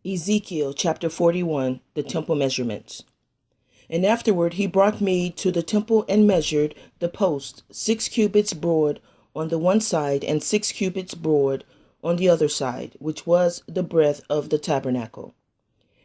Ezekiel chapter 41, the temple measurements. And afterward he brought me to the temple and measured the post 6 cubits broad on the one side and 6 cubits broad on the other side, which was the breadth of the tabernacle.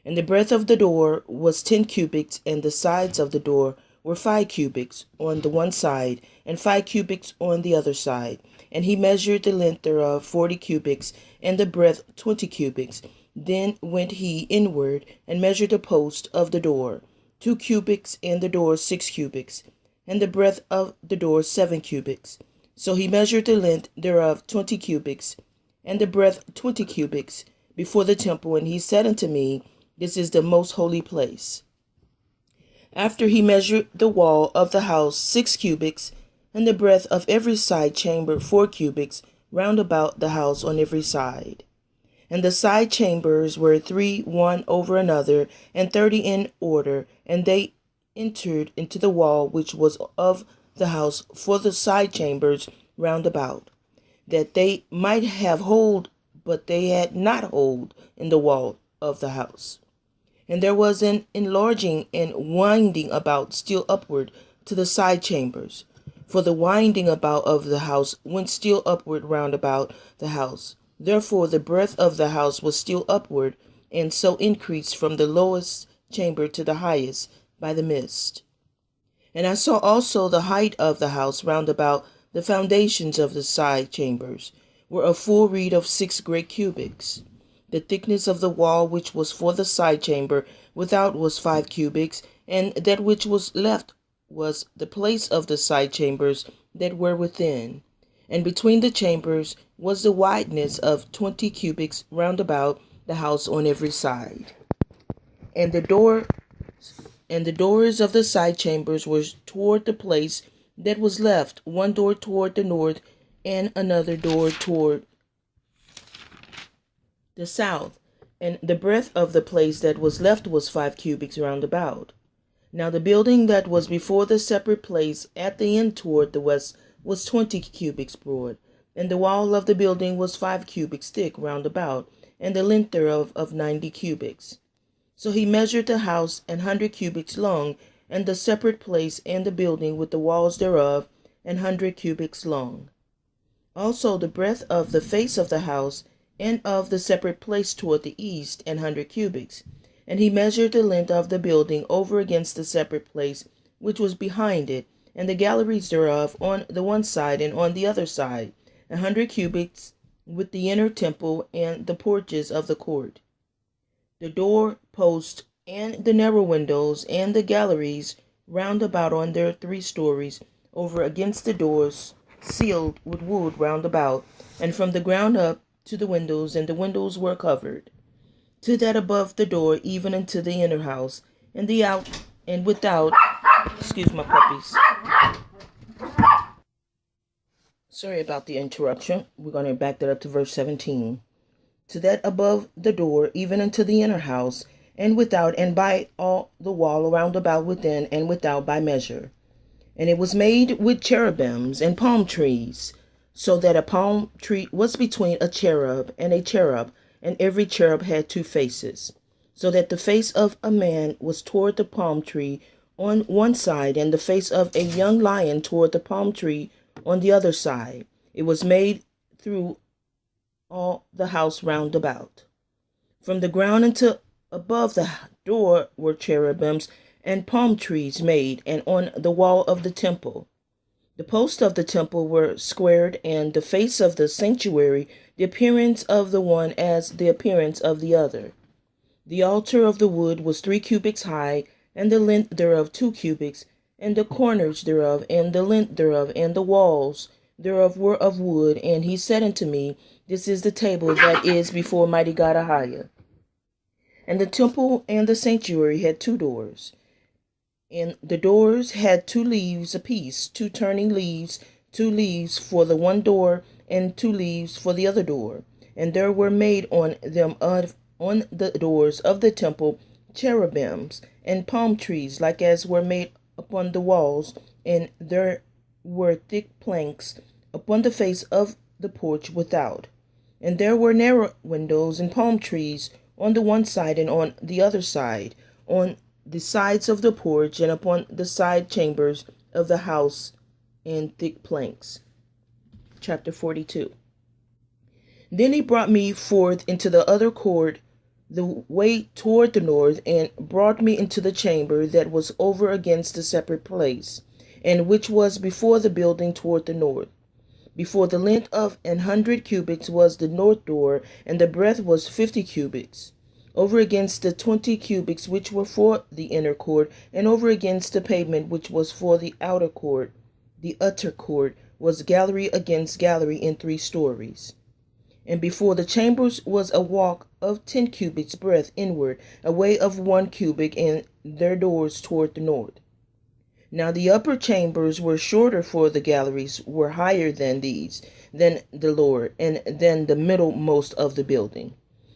And the breadth of the door was 10 cubits, and the sides of the door were 5 cubits on the one side, and 5 cubits on the other side. And he measured the length thereof 40 cubits, and the breadth 20 cubits. Then went he inward, and measured the post of the door 2 cubits, and the door 6 cubits, and the breadth of the door 7 cubits. So he measured the length thereof 20 cubits, and the breadth 20 cubits, before the temple. And he said unto me, This is the most holy place. After he measured the wall of the house 6 cubits, and the breadth of every side chamber 4 cubits, round about the house on every side. And the side chambers were 3 one over another, and 30 in order, and they entered into the wall which was of the house for the side chambers round about, that they might have hold, but they had not hold in the wall of the house. And there was an enlarging and winding about still upward to the side chambers, for the winding about of the house went still upward round about the house. Therefore the breadth of the house was still upward, and so increased from the lowest chamber to the highest by the midst. And I saw also the height of the house round about the foundations of the side chambers were a full reed of 6 great cubits. The thickness of the wall which was for the side chamber without was 5 cubits, and that which was left was the place of the side chambers that were within. And between the chambers was the wideness of 20 cubits round about the house on every side. And the doors of the side chambers were toward the place that was left, one door toward the north, and another door toward the south. And the breadth of the place that was left was 5 cubits round about. Now the building that was before the separate place at the end toward the west was 20 cubits broad, and the wall of the building was 5 cubits thick round about, and the length thereof of 90 cubits. So he measured the house 100 cubits long, and the separate place and the building with the walls thereof 100 cubits long. Also the breadth of the face of the house and of the separate place toward the east 100 cubits. And he measured the length of the building over against the separate place which was behind it, and the galleries thereof on the one side and on the other side, 100 cubits, with the inner temple and the porches of the court. The door posts and the narrow windows and the galleries round about on their 3 stories over against the doors, sealed with wood round about, and from the ground up to the windows, and the windows were covered, to that above the door, even into the inner house, and the out and without. Excuse my puppies. Sorry about the interruption. We're going to back that up to verse 17. To that above the door, even into the inner house, and without, and by all the wall around about within and without by measure. And it was made with cherubims and palm trees, so that a palm tree was between a cherub, and every cherub had 2 faces, so that the face of a man was toward the palm tree on one side, and the face of a young lion toward the palm tree on the other side. It was made through all the house round about. From the ground unto above the door were cherubims and palm trees made, and on the wall of the temple. The posts of the temple were squared, and the face of the sanctuary, the appearance of the one as the appearance of the other. The altar of the wood was 3 cubits high, and the length thereof 2 cubits, and the corners thereof, and the length thereof, and the walls thereof were of wood. And he said unto me, This is the table that is before Mighty God AHAYAH. And the temple and the sanctuary had 2 doors, and the doors had 2 leaves apiece, 2 turning leaves, 2 leaves for the one door, and 2 leaves for the other door. And there were made on them on the doors of the temple cherubims and palm trees, like as were made upon the walls, and there were thick planks upon the face of the porch without. And there were narrow windows and palm trees on the one side and on the other side, on the sides of the porch and upon the side chambers of the house in thick planks. Chapter 42. Then he brought me forth into the other court, the way toward the north, and brought me into the chamber that was over against the separate place, and which was before the building toward the north. Before the length of 100 cubits was the north door, and the breadth was 50 cubits. Over against the 20 cubits which were for the inner court, and over against the pavement which was for the outer court, the utter court, was gallery against gallery in 3 stories. And before the chambers was a walk of 10 cubits breadth inward, a way of 1 cubit, and their doors toward the north. Now the upper chambers were shorter, for the galleries were higher than these, than the lower, and than the middlemost of the building.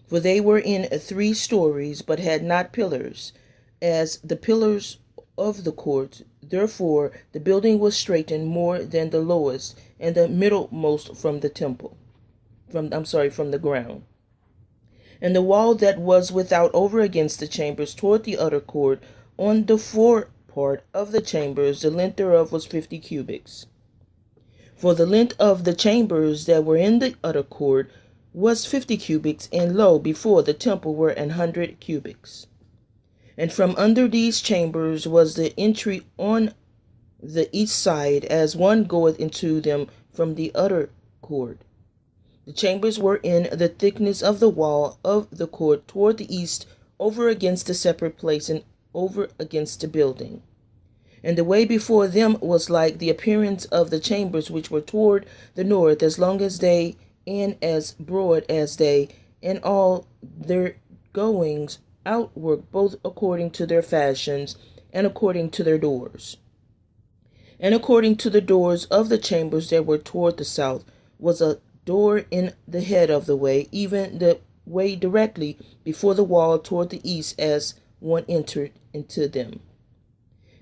For they were in 3 stories, but had not pillars, as the pillars of the court. Therefore the building was straitened more than the lowest and the middlemost from the temple. From the ground. And the wall that was without over against the chambers toward the utter court, on the fore part of the chambers, the length thereof was 50 cubits. For the length of the chambers that were in the utter court was 50 cubits, and lo, before the temple were 100 cubits. And from under these chambers was the entry on the east side, as one goeth into them from the utter court. The chambers were in the thickness of the wall of the court toward the east, over against the separate place, and over against the building. And the way before them was like the appearance of the chambers which were toward the north, as long as they, and as broad as they, and all their goings out were both according to their fashions, and according to their doors. And according to the doors of the chambers that were toward the south was a door in the head of the way, even the way directly before the wall toward the east, as one entered into them.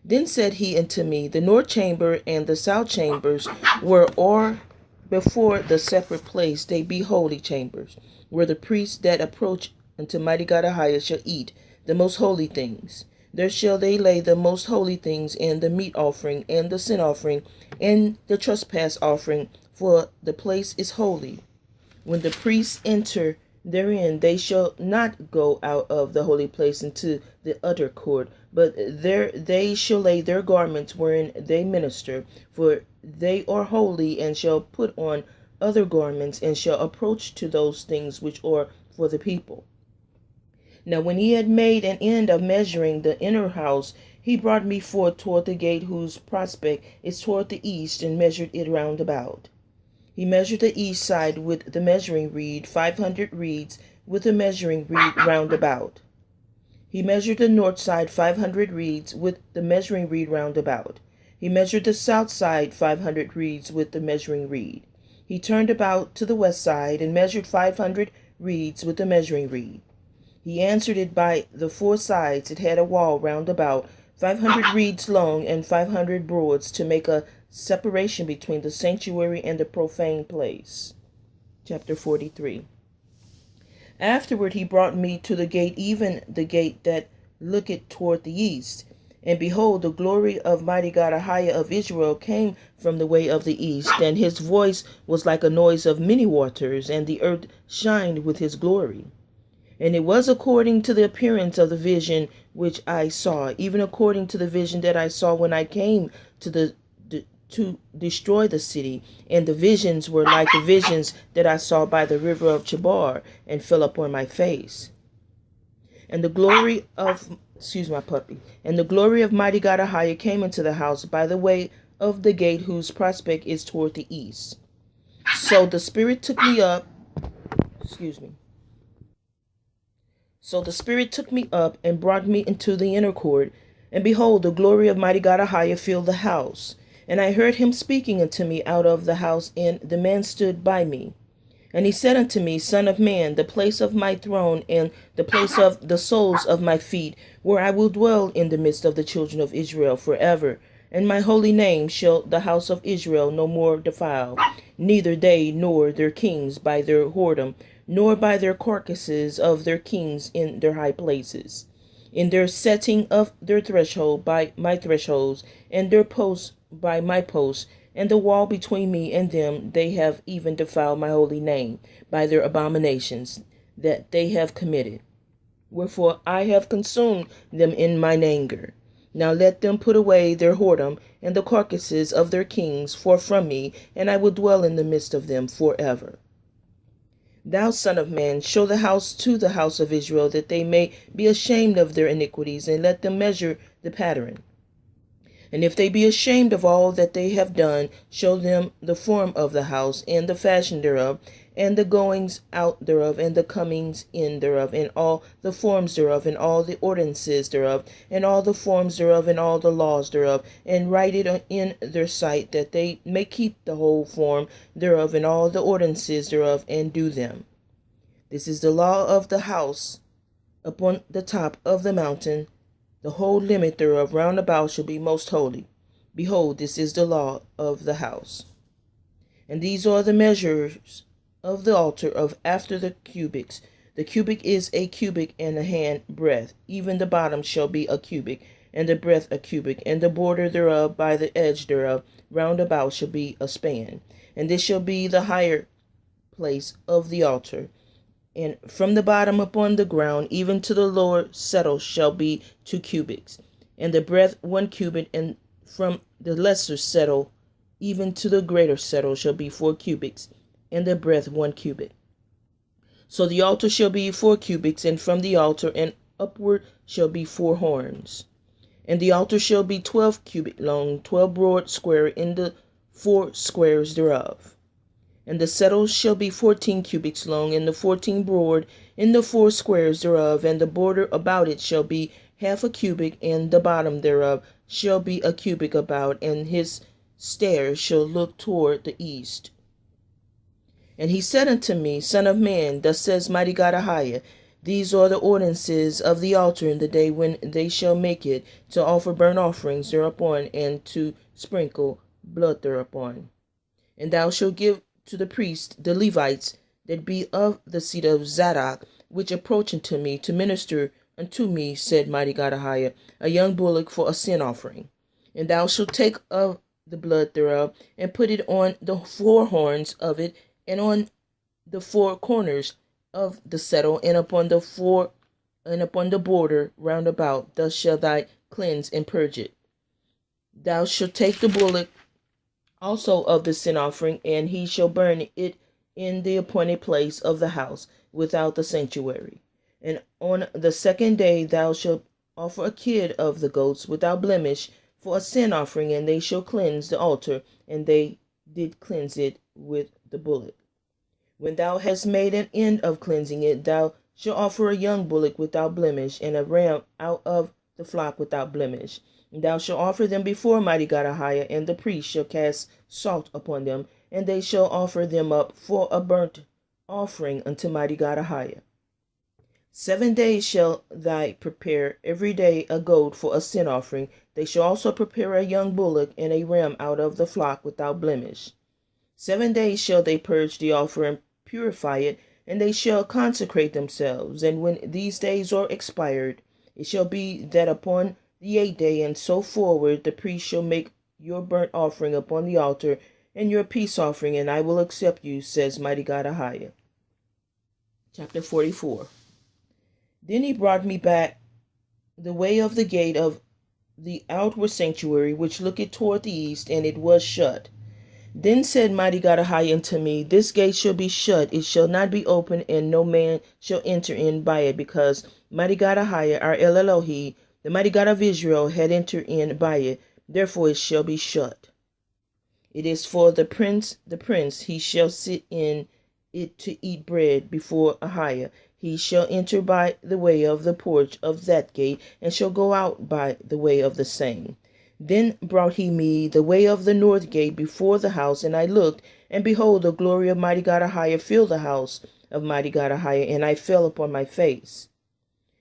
Then said he unto me, the north chamber and the south chambers were or before the separate place, they be holy chambers, where the priests that approach unto Mighty God AHAYAH shall eat the most holy things. There shall they lay the most holy things, and the meat offering, and the sin offering, and the trespass offering, for the place is holy. When the priests enter therein, they shall not go out of the holy place into the utter court, but there they shall lay their garments wherein they minister, for they are holy, and shall put on other garments, and shall approach to those things which are for the people. Now when he had made an end of measuring the inner house, he brought me forth toward the gate whose prospect is toward the east, and measured it round about. He measured the east side with the measuring reed, 500 reeds, with the measuring reed round about. He measured the north side 500 reeds, with the measuring reed round about. He measured the south side 500 reeds, with the measuring reed. He turned about to the west side, and measured 500 reeds, with the measuring reed. He answered it by the 4 sides. It had a wall round about, 500 reeds long, and 500 broads, to make a separation between the sanctuary and the profane place. Chapter 43. Afterward he brought me to the gate, even the gate that looketh toward the east. And behold, the glory of Mighty God AHAYAH of Israel came from the way of the east, and his voice was like a noise of many waters, and the earth shined with his glory. And it was according to the appearance of the vision which I saw, even according to the vision that I saw when I came to destroy the city. And the visions were like the visions that I saw by the river of Chebar, and fell upon my face. And the glory of And the glory of Mighty God AHAYAH came into the house by the way of the gate whose prospect is toward the east. So the Spirit took me up. So the Spirit took me up and brought me into the inner court, and behold, the glory of Mighty God AHAYAH filled the house. And I heard him speaking unto me out of the house, and the man stood by me. And he said unto me, Son of man, the place of my throne, and the place of the soles of my feet, where I will dwell in the midst of the children of Israel forever. And my holy name shall the house of Israel no more defile, neither they nor their kings by their whoredom, nor by their carcasses of their kings in their high places, in their setting of their threshold by my thresholds, and their posts by my posts, and the wall between me and them. They have even defiled my holy name by their abominations that they have committed. Wherefore I have consumed them in mine anger. Now let them put away their whoredom and the carcasses of their kings forth from me, and I will dwell in the midst of them forever. Thou son of man, show the house to the house of Israel, that they may be ashamed of their iniquities, and let them measure the pattern. And if they be ashamed of all that they have done, show them the form of the house, and the fashion thereof, and the goings out thereof, and the comings in thereof, and all the forms thereof, and all the ordinances thereof, and all the forms thereof, and all the laws thereof, and write it in their sight, that they may keep the whole form thereof, and all the ordinances thereof, and do them. This is the law of the house upon the top of the mountain. The whole limit thereof round about shall be most holy. Behold, this is the law of the house. And these are the measures of the altar of after the cubits. The cubit is a cubit and a hand breadth. Even the bottom shall be a cubit, and the breadth a cubit, and the border thereof by the edge thereof round about shall be a span. And this shall be the higher place of the altar. And from the bottom upon the ground, even to the lower settle, shall be 2 cubits, and the breadth 1 cubit, and from the lesser settle, even to the greater settle, shall be 4 cubits, and the breadth 1 cubit. So the altar shall be 4 cubits, and from the altar and upward shall be 4 horns. And the altar shall be 12 cubit long, 12 broad square in the 4 squares thereof. And the settle shall be 14 cubits long, and the 14 broad in the 4 squares thereof, and the border about it shall be half a cubit, and the bottom thereof shall be a cubit about, and his stairs shall look toward the east. And he said unto me, Son of man, thus says Mighty God AHAYAH, these are the ordinances of the altar in the day when they shall make it, to offer burnt offerings thereupon, and to sprinkle blood thereupon. And thou shalt give to the priests, the Levites, that be of the seed of Zadok, which approach unto me to minister unto me, said Mighty God AHAYAH, a young bullock for a sin offering. And thou shalt take of the blood thereof, and put it on the 4 horns of it, and on the 4 corners of the settle, and upon the border round about. Thus shalt thou cleanse and purge it. Thou shalt take the bullock also of the sin offering, and he shall burn it in the appointed place of the house without the sanctuary. And on the 2nd day thou shalt offer a kid of the goats without blemish for a sin offering, and they shall cleanse the altar, and they did cleanse it with the bullock. When thou hast made an end of cleansing it, thou shalt offer a young bullock without blemish, and a ram out of the flock without blemish. And thou shalt offer them before Mighty God AHAYAH, and the priest shall cast salt upon them, and they shall offer them up for a burnt offering unto Mighty God AHAYAH. 7 days shall thou prepare every day a goat for a sin offering. They shall also prepare a young bullock and a ram out of the flock without blemish. 7 days shall they purge the altar and purify it, and they shall consecrate themselves. And when these days are expired, it shall be that upon the 8th day and so forward, the priest shall make your burnt offering upon the altar and your peace offering, and I will accept you, says Mighty God AHAYAH. Chapter 44. Then he brought me back the way of the gate of the outward sanctuary, which looketh toward the east, and it was shut. Then said Mighty God AHAYAH unto me, this gate shall be shut, it shall not be opened, and no man shall enter in by it, because Mighty God AHAYAH, our El Elohi, the Mighty God of Israel, had entered in by it. Therefore it shall be shut. It is for the prince, he shall sit in it to eat bread before AHAYAH. He shall enter by the way of the porch of that gate, and shall go out by the way of the same. Then brought he me the way of the north gate before the house, and I looked, and behold, the glory of Mighty God AHAYAH filled the house of Mighty God AHAYAH, and I fell upon my face.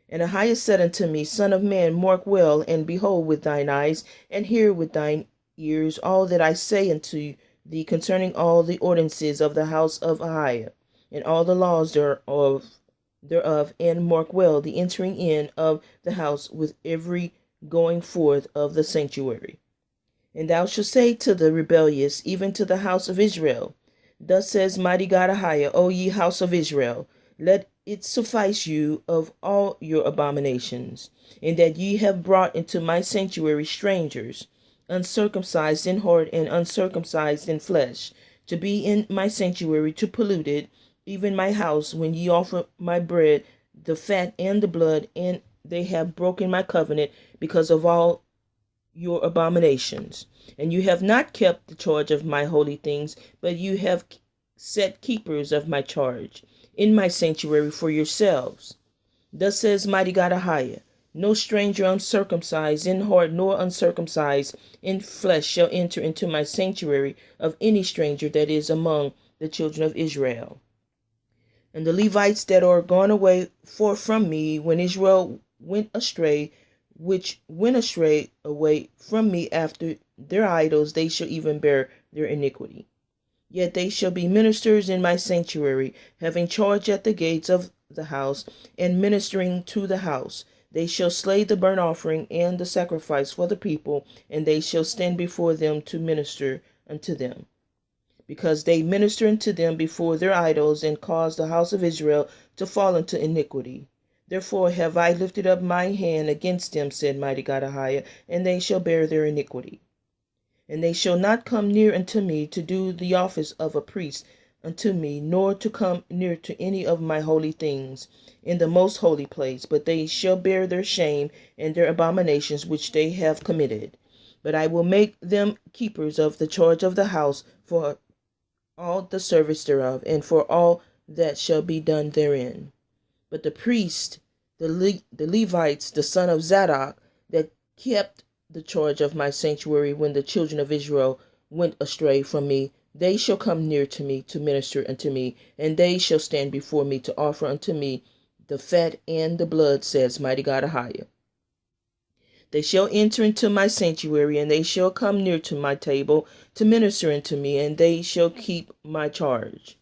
And AHAYAH said unto me, Son of man, mark well, and behold with thine eyes, and hear with thine ears all that I say unto thee concerning all the ordinances of the house of AHAYAH. and all the laws thereof, and mark well the entering in of the house with every going forth of the sanctuary. And thou shalt say to the rebellious, even to the house of Israel, Thus says Mighty God AHAYAH, O ye house of Israel, let it suffice you of all your abominations, in that ye have brought into my sanctuary strangers, uncircumcised in heart and uncircumcised in flesh, to be in my sanctuary, to pollute it, even my house, when ye offer my bread, the fat and the blood, and they have broken my covenant because of all your abominations. And you have not kept the charge of my holy things, but you have set keepers of my charge in my sanctuary for yourselves. Thus says Mighty God AHAYAH, No stranger uncircumcised in heart nor uncircumcised in flesh shall enter into my sanctuary of any stranger that is among the children of Israel. And the Levites that are gone away forth from me when Israel went astray, which went astray away from me after their idols, they shall even bear their iniquity. Yet they shall be ministers in my sanctuary, having charge at the gates of the house, and ministering to the house. They shall slay the burnt offering and the sacrifice for the people, and they shall stand before them to minister unto them. Because they minister unto them before their idols, and cause the house of Israel to fall into iniquity. Therefore have I lifted up my hand against them, said Mighty God AHAYAH, and they shall bear their iniquity. And they shall not come near unto me to do the office of a priest unto me, nor to come near to any of my holy things in the most holy place, but they shall bear their shame and their abominations which they have committed. But I will make them keepers of the charge of the house for all the service thereof, and for all that shall be done therein. But the priest, the Levites, the son of Zadok, that kept the charge of my sanctuary when the children of Israel went astray from me, they shall come near to me to minister unto me, and they shall stand before me to offer unto me the fat and the blood, says Mighty God AHAYAH. They shall enter into my sanctuary, and they shall come near to my table to minister unto me, and they shall keep my charge.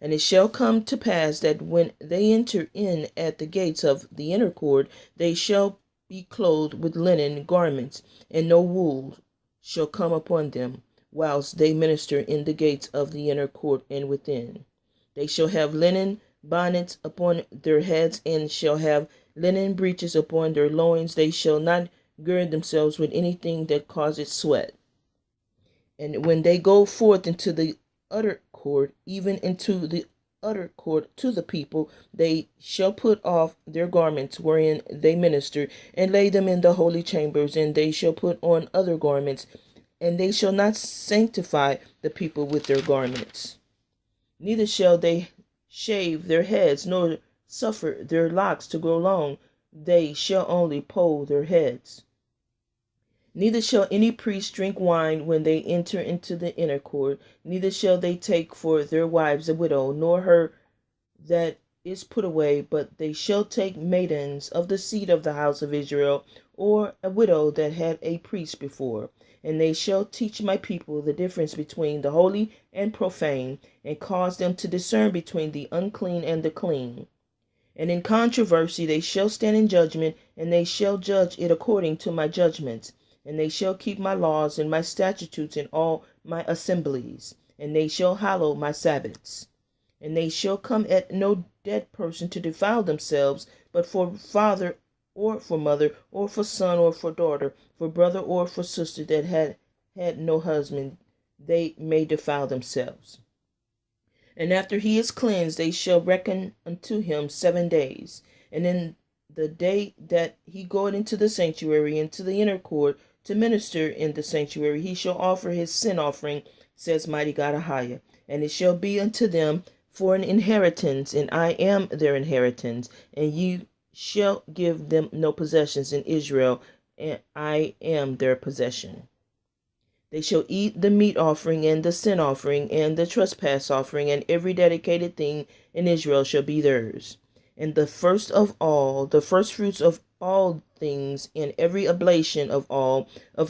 And it shall come to pass that when they enter in at the gates of the inner court, they shall be clothed with linen garments, and no wool shall come upon them, whilst they minister in the gates of the inner court and within. They shall have linen bonnets upon their heads, and shall have linen breeches upon their loins. They shall not gird themselves with anything that causes sweat. And when they go forth into the utter court, even into the utter court to the people, they shall put off their garments wherein they minister, and lay them in the holy chambers, and they shall put on other garments, and they shall not sanctify the people with their garments. Neither shall they shave their heads, nor suffer their locks to grow long. They shall only poll their heads. Neither shall any priest drink wine when they enter into the inner court, neither shall they take for their wives a widow, nor her that is put away, but they shall take maidens of the seed of the house of Israel, or a widow that had a priest before. And they shall teach my people the difference between the holy and profane, and cause them to discern between the unclean and the clean. And in controversy they shall stand in judgment, and they shall judge it according to my judgments. And they shall keep my laws and my statutes in all my assemblies, and they shall hallow my Sabbaths. And they shall come at no dead person to defile themselves, but for father or for mother, or for son or for daughter, for brother or for sister that had no husband, they may defile themselves. And after he is cleansed, they shall reckon unto him 7 days. And in the day that he goeth into the sanctuary, into the inner court, to minister in the sanctuary, he shall offer his sin offering, says Mighty God AHAYAH. And it shall be unto them for an inheritance, and I am their inheritance. And you shall give them no possessions in Israel, and I am their possession. They shall eat the meat offering and the sin offering and the trespass offering, and every dedicated thing in Israel shall be theirs. And the first of all, the first fruits of all things, and every oblation of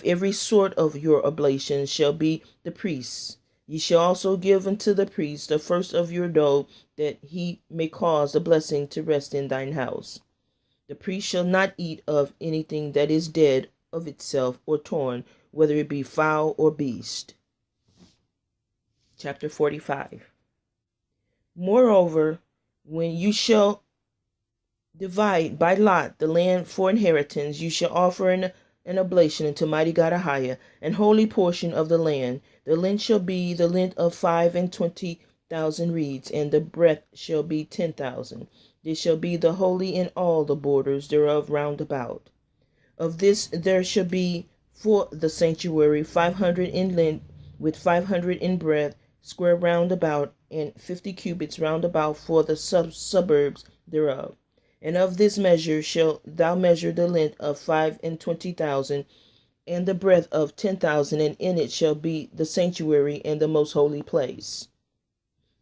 every sort of your oblations shall be the priests. Ye shall also give unto the priest the first of your dough, that he may cause the blessing to rest in thine house. The priest shall not eat of anything that is dead of itself or torn, whether it be fowl or beast. Chapter 45. Moreover, when you shall divide by lot the land for inheritance, you shall offer an oblation unto Mighty God AHAYAH, an holy portion of the land. The length shall be the length of 25,000 reeds, and the breadth shall be 10,000. This shall be the holy in all the borders thereof round about. Of this there shall be for the sanctuary 500 in length, with 500 in breadth, square round about, and 50 cubits round about for the suburbs thereof. And of this measure shalt thou measure the length of 25,000, and the breadth of 10,000, and in it shall be the sanctuary and the most holy place.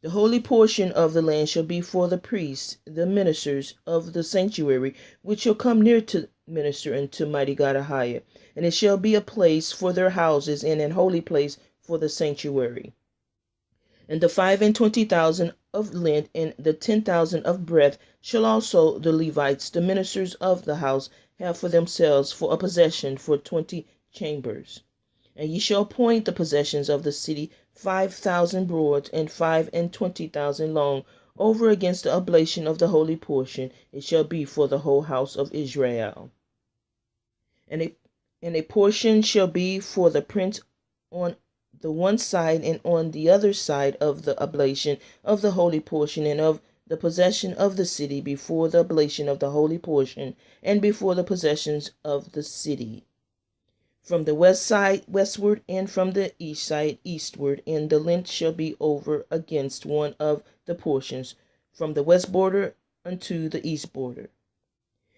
The holy portion of the land shall be for the priests, the ministers of the sanctuary, which shall come near to minister unto Mighty God AHAYAH, and it shall be a place for their houses, and an holy place for the sanctuary. And the 25,000 of length, and the 10,000 of breadth, shall also the Levites, the ministers of the house, have for themselves for a possession for 20 chambers. And ye shall appoint the possessions of the city 5,000 broad, and 25,000 long, over against the oblation of the holy portion. It shall be for the whole house of Israel. And a portion shall be for the prince on the one side, and on the other side of the oblation of the holy portion, and of the possession of the city, before the oblation of the holy portion, and before the possessions of the city. From the west side westward, and from the east side eastward, and the length shall be over against one of the portions, from the west border unto the east border.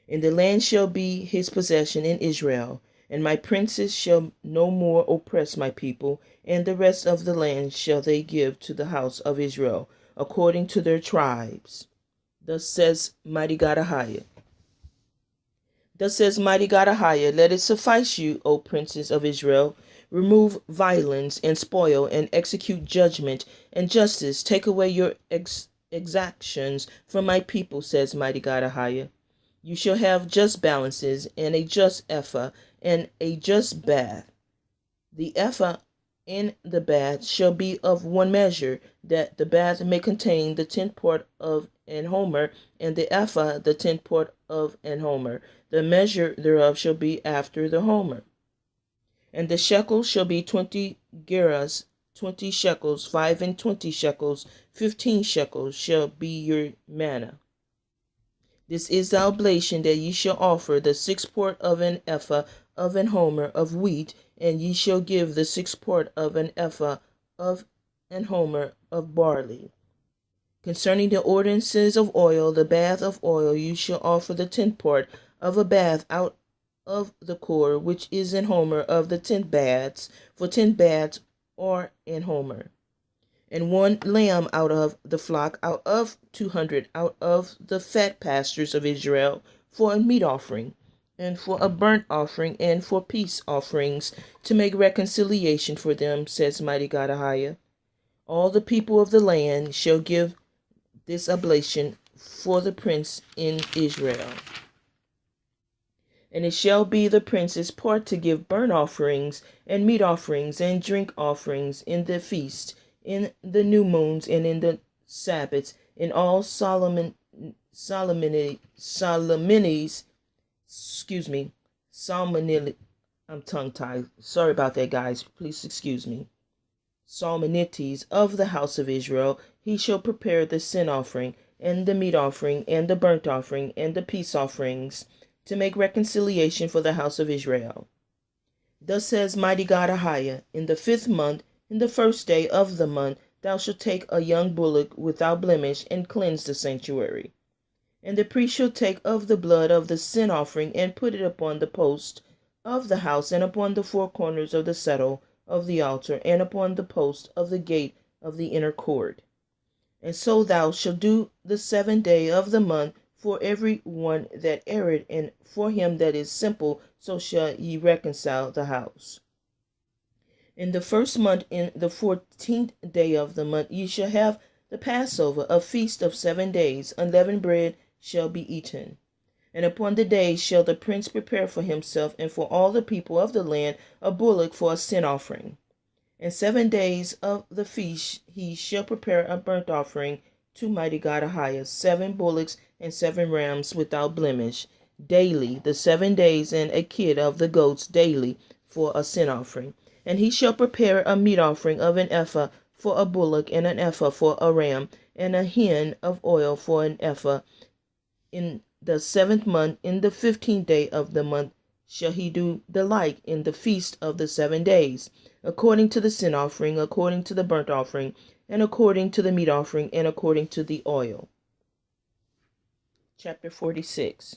And the land shall be his possession in Israel, and my princes shall no more oppress my people, and the rest of the land shall they give to the house of Israel, according to their tribes. Thus says Mighty God AHAYAH. Thus says Mighty God AHAYAH, let it suffice you, O princes of Israel. Remove violence and spoil, and execute judgment and justice. Take away your exactions from my people, says Mighty God AHAYAH. You shall have just balances, and a just ephah, and a just bath. The ephah in the bath shall be of one measure, that the bath may contain the 10th part of an homer, and the ephah the 10th part of an homer. The measure thereof shall be after the homer. And the shekels shall be 20 gerahs, 20 shekels, 25 shekels, 15 shekels shall be your manna. This is the oblation that ye shall offer, the 6th part of an ephah of an homer of wheat, and ye shall give the 6th part of an ephah of an homer of barley. Concerning the ordinances of oil, the bath of oil, you shall offer the 10th part of a bath out of the core, which is an homer of the 10 baths, for 10 baths are an homer. And 1 lamb out of the flock, out of 200, out of the fat pastures of Israel, for a meat offering, and for a burnt offering, and for peace offerings, to make reconciliation for them, says Mighty God AHAYAH. All the people of the land shall give this oblation for the prince in Israel. And it shall be the prince's part to give burnt offerings, and meat offerings, and drink offerings in the feast, in the new moons, and in the Sabbaths, in all Solomonies, I'm tongue-tied. Sorry about that, guys. Please excuse me. Solemnities of the house of Israel, he shall prepare the sin offering, and the meat offering, and the burnt offering, and the peace offerings, to make reconciliation for the house of Israel. Thus says Mighty God AHAYAH, in the 5th month, in the 1st day of the month, thou shalt take a young bullock without blemish, and cleanse the sanctuary. And the priest shall take of the blood of the sin offering, and put it upon the post of the house, and upon the 4 corners of the settle of the altar, and upon the post of the gate of the inner court. And so thou shalt do the 7th day of the month for every one that erred, and for him that is simple, so shall ye reconcile the house. In the first month, in the 14th day of the month, ye shall have the Passover, a feast of 7 days. Unleavened bread shall be eaten. And upon the day shall the prince prepare for himself and for all the people of the land a bullock for a sin offering. And 7 days of the feast he shall prepare a burnt offering to Mighty God AHAYAH, 7 bullocks and 7 rams without blemish, daily, the 7 days, and a kid of the goats daily for a sin offering. And he shall prepare a meat offering of an ephah for a bullock, and an ephah for a ram, and a hin of oil for an ephah. In the 7th month, in the 15th day of the month, shall he do the like in the feast of the 7 days, according to the sin offering, according to the burnt offering, and according to the meat offering, and according to the oil. Chapter 46.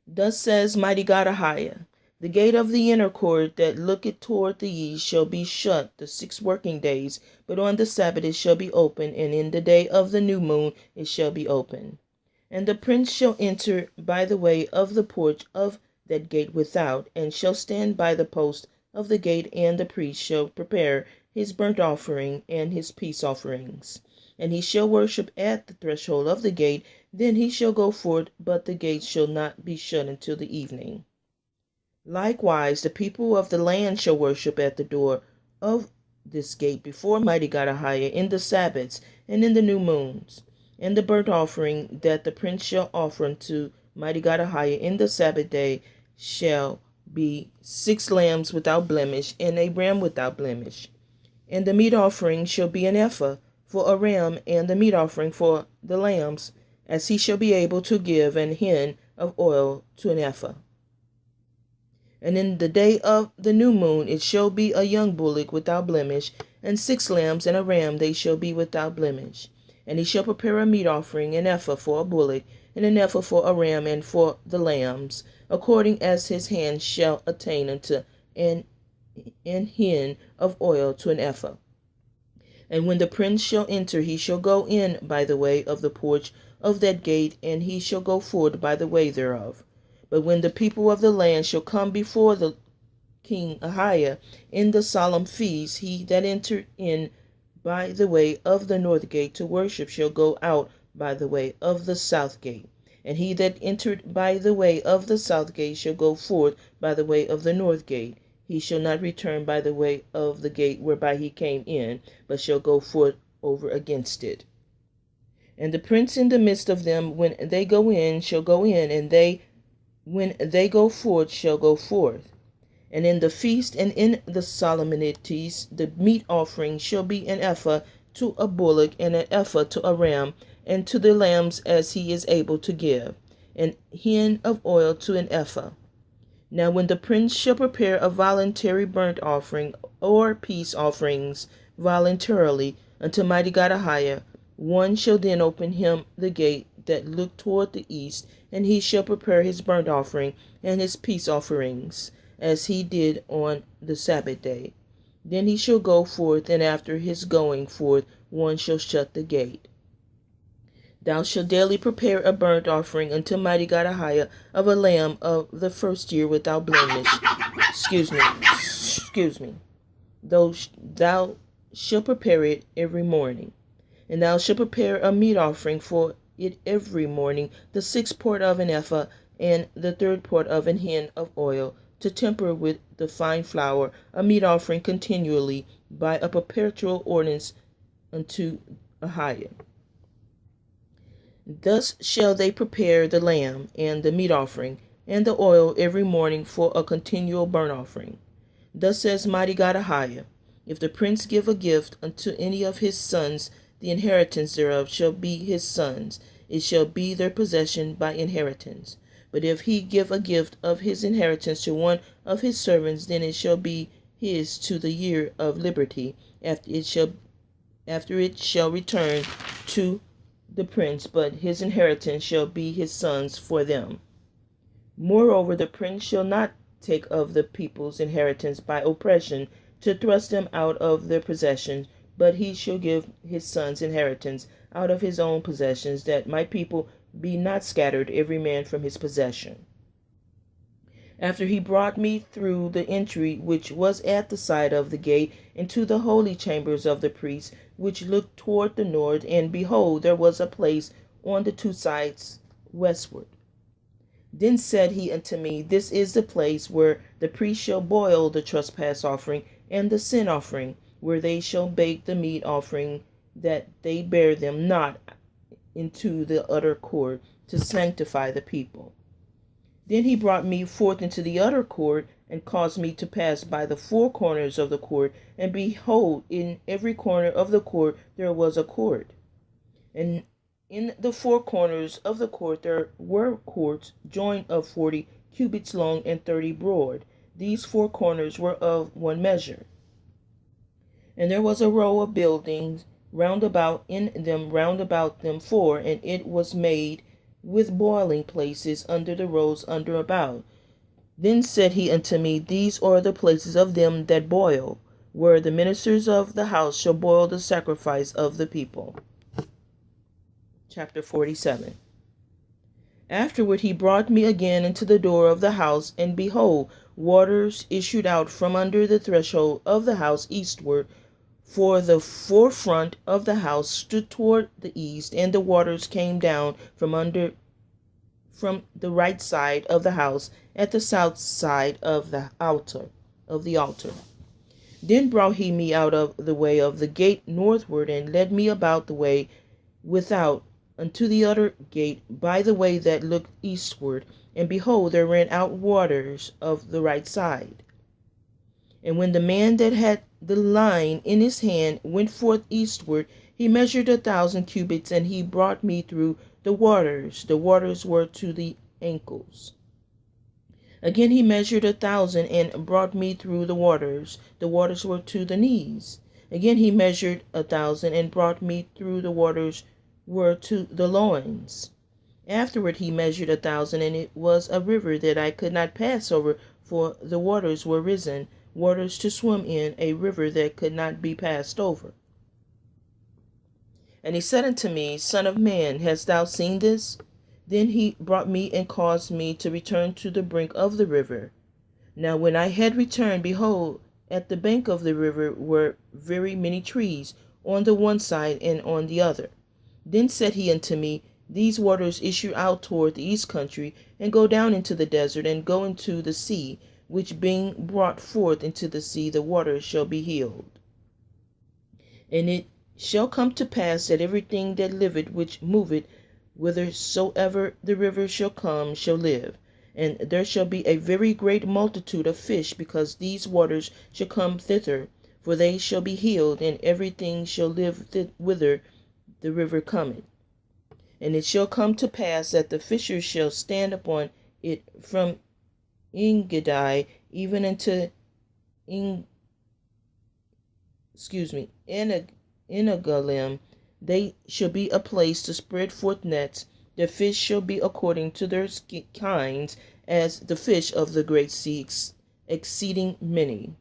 Thus says Mighty God AHAYAH, the gate of the inner court that looketh toward the east shall be shut the 6 working days, but on the Sabbath it shall be open, and in the day of the new moon it shall be open. And the prince shall enter by the way of the porch of that gate without, and shall stand by the post of the gate, and the priest shall prepare his burnt offering and his peace offerings. And he shall worship at the threshold of the gate, then he shall go forth, but the gate shall not be shut until the evening. Likewise, the people of the land shall worship at the door of this gate before Mighty God AHAYAH in the Sabbaths and in the new moons. And the burnt offering that the prince shall offer unto Mighty God AHAYAH in the Sabbath day shall be 6 lambs without blemish, and a ram without blemish. And the meat offering shall be an ephah for a ram, and the meat offering for the lambs, as he shall be able to give, an hin of oil to an ephah. And in the day of the new moon it shall be a young bullock without blemish, and 6 lambs and a ram, they shall be without blemish. And he shall prepare a meat offering, an ephah for a bullock, and an ephah for a ram, and for the lambs, according as his hand shall attain unto an hin of oil to an ephah. And when the prince shall enter, he shall go in by the way of the porch of that gate, and he shall go forward by the way thereof. But when the people of the land shall come before the King AHAYAH in the solemn feast, he that entered in by the way of the north gate to worship shall go out by the way of the south gate. And he that entered by the way of the south gate shall go forth by the way of the north gate. He shall not return by the way of the gate whereby he came in, but shall go forth over against it. And the prince in the midst of them, when they go in, shall go in, and they, when they go forth, shall go forth. And in the feast and in the solemnities, the meat offering shall be an ephah to a bullock, and an ephah to a ram, and to the lambs as he is able to give, an hin of oil to an ephah. Now when the prince shall prepare a voluntary burnt offering or peace offerings voluntarily unto Mighty God AHAYAH, one shall then open him the gate that look toward the east, and he shall prepare his burnt offering and his peace offerings, as he did on the Sabbath day. Then he shall go forth, and after his going forth one shall shut the gate. Thou shalt daily prepare a burnt offering unto Mighty God AHAYAH of a lamb of the first year without blemish. Excuse me. Thou shalt prepare it every morning. And thou shalt prepare a meat offering for it every morning, the 6th part of an ephah, and the 3rd part of an hin of oil, to temper with the fine flour, a meat offering continually by a perpetual ordinance unto AHAYAH. Thus shall they prepare the lamb and the meat offering and the oil every morning for a continual burnt offering. Thus says Mighty God AHAYAH, if the prince give a gift unto any of his sons, the inheritance thereof shall be his sons, it shall be their possession by inheritance. But if he give a gift of his inheritance to one of his servants, then it shall be his to the year of liberty, after it shall return to the prince, but his inheritance shall be his sons for them. Moreover, the prince shall not take of the people's inheritance by oppression to thrust them out of their possessions, but he shall give his sons inheritance out of his own possessions, that my people be not scattered every man from his possession. After he brought me through the entry which was at the side of the gate into the holy chambers of the priests, which looked toward the north, and behold, there was a place on the two sides westward. Then said he unto me, This is the place where the priest shall boil the trespass offering and the sin offering, where they shall bake the meat offering, that they bear them not into the utter court to sanctify the people. Then he brought me forth into the utter court, and caused me to pass by the four corners of the court. And behold, in every corner of the court there was a court. And in the four corners of the court there were courts joined of 40 cubits long and 30 broad. These four corners were of one measure. And there was a row of buildings round about them four, and it was made with boiling places under the rows under about. Then said he unto me, These are the places of them that boil, where the ministers of the house shall boil the sacrifice of the people. Chapter 47. Afterward he brought me again into the door of the house, and behold, waters issued out from under the threshold of the house eastward, for the forefront of the house stood toward the east, and the waters came down from the right side of the house at the south side of the altar. Then brought he me out of the way of the gate northward, and led me about the way without unto the other gate by the way that looked eastward, and behold, there ran out waters of the right side. And when the man that had the line in his hand went forth eastward, he measured 1,000 cubits, and he brought me through the waters. The waters were to the ankles. Again he measured 1,000, and brought me through the waters. The waters were to the knees. Again he measured 1,000, and brought me through the waters were to the loins. Afterward he measured 1,000, and it was a river that I could not pass over, for the waters were risen, waters to swim in, a river that could not be passed over. And he said unto me, Son of man, hast thou seen this? Then he brought me and caused me to return to the brink of the river. Now when I had returned, behold, at the bank of the river were very many trees, on the one side and on the other. Then said he unto me, These waters issue out toward the east country, and go down into the desert, and go into the sea, which being brought forth into the sea, the waters shall be healed. And it shall come to pass that everything that liveth which moveth whithersoever the river shall come shall live. And there shall be a very great multitude of fish, because these waters shall come thither, for they shall be healed, and everything shall live whither the river cometh. And it shall come to pass that the fishers shall stand upon it from Engedi even unto Enagalim. They shall be a place to spread forth nets. The fish shall be according to their kinds, as the fish of the great sea, exceeding many.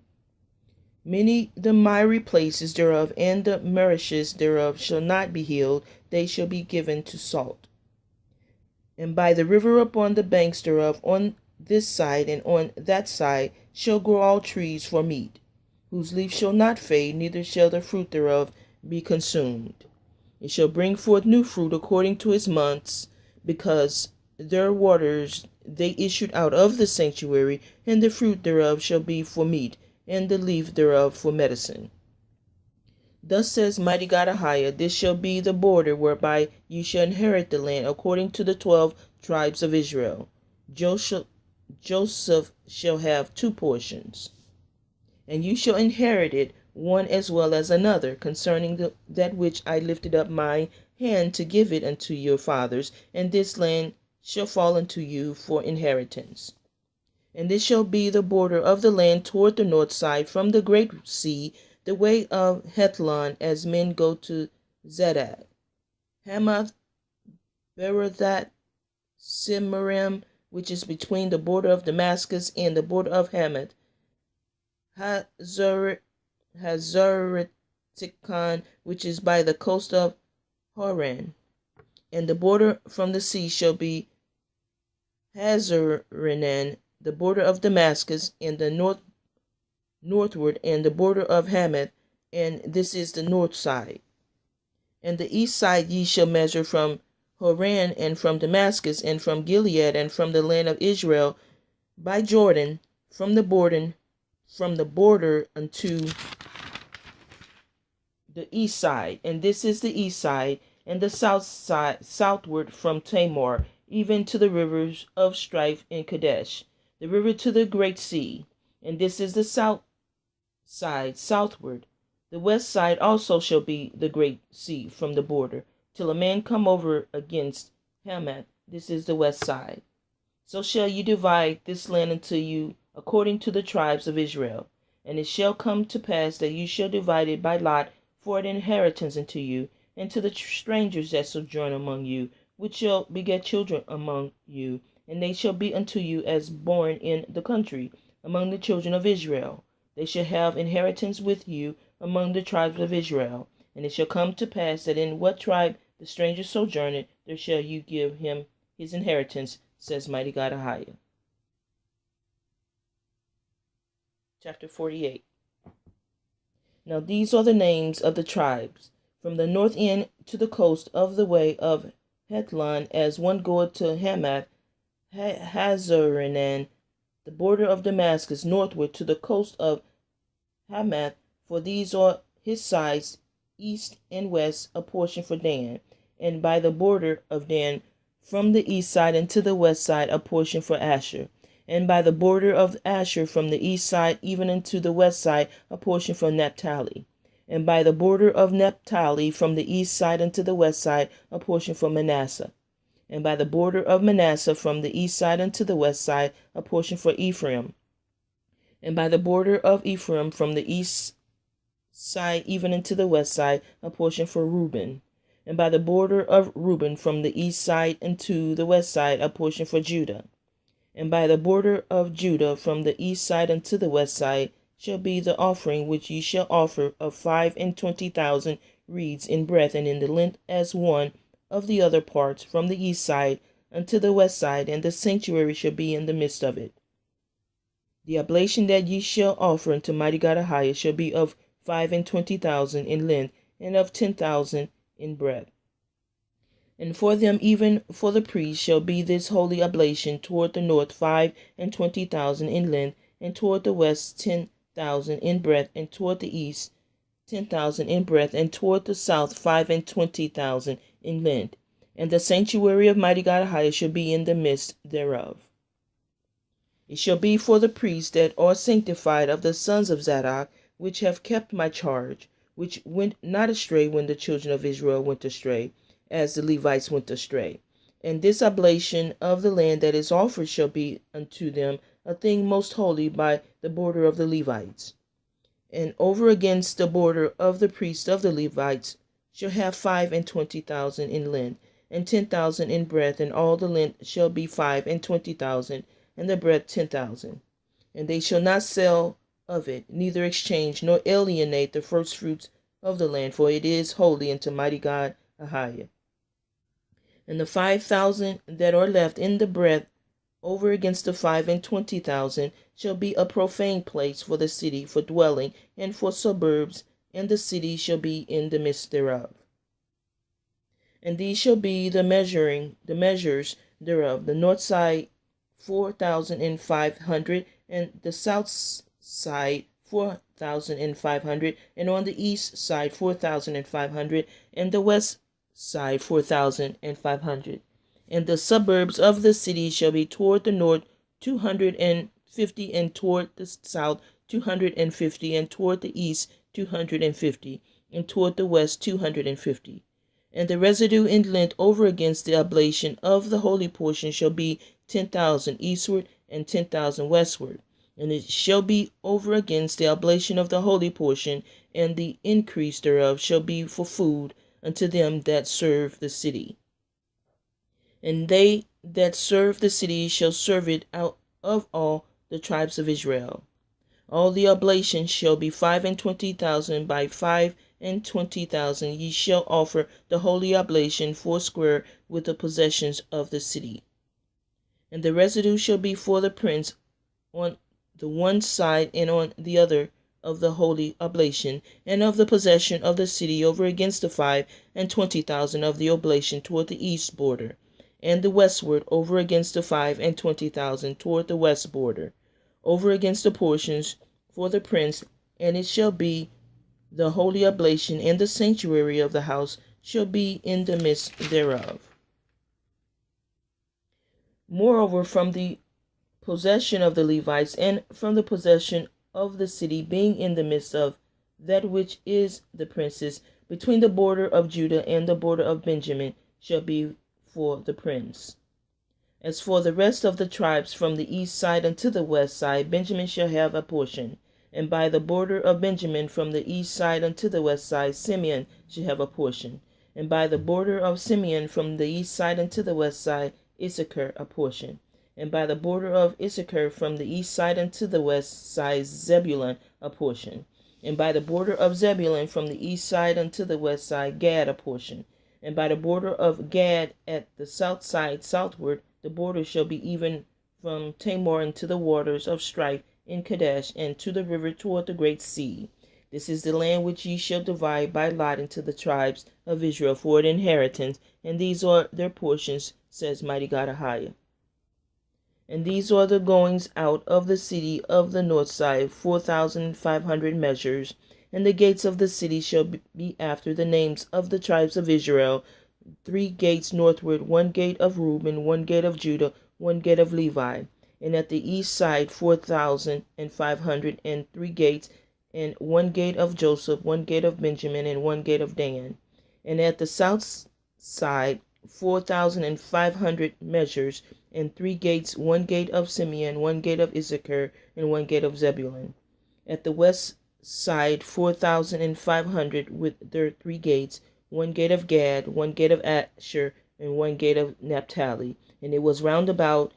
Many the miry places thereof and the marishes thereof shall not be healed, they shall be given to salt. And by the river upon the banks thereof, on this side and on that side, shall grow all trees for meat, whose leaf shall not fade, neither shall the fruit thereof be consumed. It shall bring forth new fruit according to its months, because their waters they issued out of the sanctuary, and the fruit thereof shall be for meat, and the leaf thereof for medicine. Thus says Mighty God AHAYAH, This shall be the border whereby ye shall inherit the land, according to the 12 tribes of Israel. Joseph shall have 2 portions, and you shall inherit it, one as well as another, concerning that which I lifted up my hand to give it unto your fathers, and this land shall fall unto you for inheritance. And this shall be the border of the land toward the north side, from the great sea, the way of Hethlon, as men go to Zedad, Hamath, Berathat, Simarim, which is between the border of Damascus and the border of Hamath, Hazaretikon, which is by the coast of Haran, and the border from the sea shall be Hazaranan, the border of Damascus, and the northward, and the border of Hamath, and this is the north side. And the east side ye shall measure from Horan, and from Damascus, and from Gilead, and from the land of Israel by Jordan, from the border unto the east side, and this is the east side, and the south side southward from Tamar, even to the rivers of strife in Kadesh, the river to the great sea, and this is the south side southward. The west side also shall be the great sea from the border, till a man come over against Hamath. This is the west side. So shall you divide this land unto you according to the tribes of Israel. And it shall come to pass that you shall divide it by lot for an inheritance unto you, and to the strangers that sojourn among you, which shall beget children among you, and they shall be unto you as born in the country, among the children of Israel. They shall have inheritance with you among the tribes of Israel. And it shall come to pass that in what tribe the stranger sojourneth, there shall you give him his inheritance, says Mighty God AHAYAH. Chapter 48. Now these are the names of the tribes, from the north end to the coast of the way of Hethlon, as one goeth to Hamath, Hazarenan, the border of Damascus, northward to the coast of Hamath, for these are his sides, east and west, a portion for Dan, and by the border of Dan, from the east side and to the west side, a portion for Asher, and by the border of Asher, from the east side even unto the west side, a portion for Naphtali, and by the border of Naphtali, from the east side unto the west side, a portion for Manasseh, and by the border of Manasseh, from the east side unto the west side, a portion for Ephraim, and by the border of Ephraim, from the east side even unto the west side, a portion for Reuben, and by the border of Reuben, from the east side unto the west side, a portion for Judah, and by the border of Judah, from the east side unto the west side, shall be the offering which ye shall offer of 25,000 reeds in breadth and in the length as one of the other parts, from the east side unto the west side, and the sanctuary shall be in the midst of it. The oblation that ye shall offer unto Mighty God AHAYAH shall be of 25,000 in length, and of 10,000 in breadth. And for them, even for the priests, shall be this holy oblation: toward the north 25,000 in length, and toward the west 10,000 in breadth, and toward the east 10,000 in breadth, and toward the south 25,000 in length. And the sanctuary of Mighty God AHAYAH shall be in the midst thereof. It shall be for the priests that are sanctified of the sons of Zadok, which have kept my charge, which went not astray when the children of Israel went astray, as the Levites went astray. And this oblation of the land that is offered shall be unto them a thing most holy by the border of the Levites. And over against the border of the priests of the Levites shall have 25,000 in length, and 10,000 in breadth, and all the length shall be 25,000, and the breadth 10,000. And they shall not sell of it, neither exchange nor alienate the first fruits of the land, for it is holy unto Mighty God AHAYAH. And the 5,000 that are left in the breadth over against the 25,000 shall be a profane place for the city, for dwelling, and for suburbs, and the city shall be in the midst thereof. And these shall be the measures thereof: the north side 4,500, and the south side 4,500, and on the east side 4,500, and the west side 4,500. And the suburbs of the city shall be toward the north 250, and toward the south 250, and toward the east 250, and toward the west 250. And the residue in length over against the oblation of the holy portion shall be 10,000 eastward, and 10,000 westward. And it shall be over against the oblation of the holy portion, and the increase thereof shall be for food unto them that serve the city. And they that serve the city shall serve it out of all the tribes of Israel. All the oblations shall be 25,000 by 25,000. Ye shall offer the holy oblation foursquare with the possessions of the city. And the residue shall be for the prince on the one side and on the other of the holy oblation, and of the possession of the city over against the 25,000 of the oblation toward the east border, and the westward over against the 25,000 toward the west border, over against the portions for the prince. And it shall be the holy oblation, and the sanctuary of the house shall be in the midst thereof. Moreover, from the possession of the Levites, and from the possession of the city being in the midst of that which is the prince's, between the border of Judah and the border of Benjamin, shall be for the prince. As for the rest of the tribes from the east side unto the west side, Benjamin shall have a portion. And by the border of Benjamin from the east side unto the west side, Simeon shall have a portion. And by the border of Simeon from the east side unto the west side, Issachar a portion. And by the border of Issachar from the east side unto the west side, Zebulun a portion. And by the border of Zebulun from the east side unto the west side, Gad a portion. And by the border of Gad at the south side southward, the border shall be even from Tamar unto the waters of strife in Kadesh, and to the river toward the great sea. This is the land which ye shall divide by lot into the tribes of Israel for an inheritance, and these are their portions, says Mighty God AHAYAH. And these are the goings out of the city of the north side, 4,500 measures. And the gates of the city shall be after the names of the tribes of Israel, 3 gates northward, 1 gate of Reuben, 1 gate of Judah, 1 gate of Levi. And at the east side 4,500, and 3 gates, and 1 gate of Joseph, 1 gate of Benjamin, and 1 gate of Dan. And at the south side 4,500 measures, and 3 gates, 1 gate of Simeon, 1 gate of Issachar, and 1 gate of Zebulun. At the west side 4,500 with their 3 gates, 1 gate of Gad, 1 gate of Asher, and 1 gate of Naphtali. And it was round about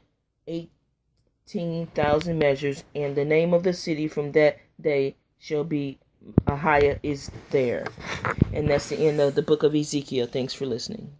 18,000 measures, and the name of the city from that day shall be AHAYAH is there. And that's the end of the book of Ezekiel. Thanks for listening.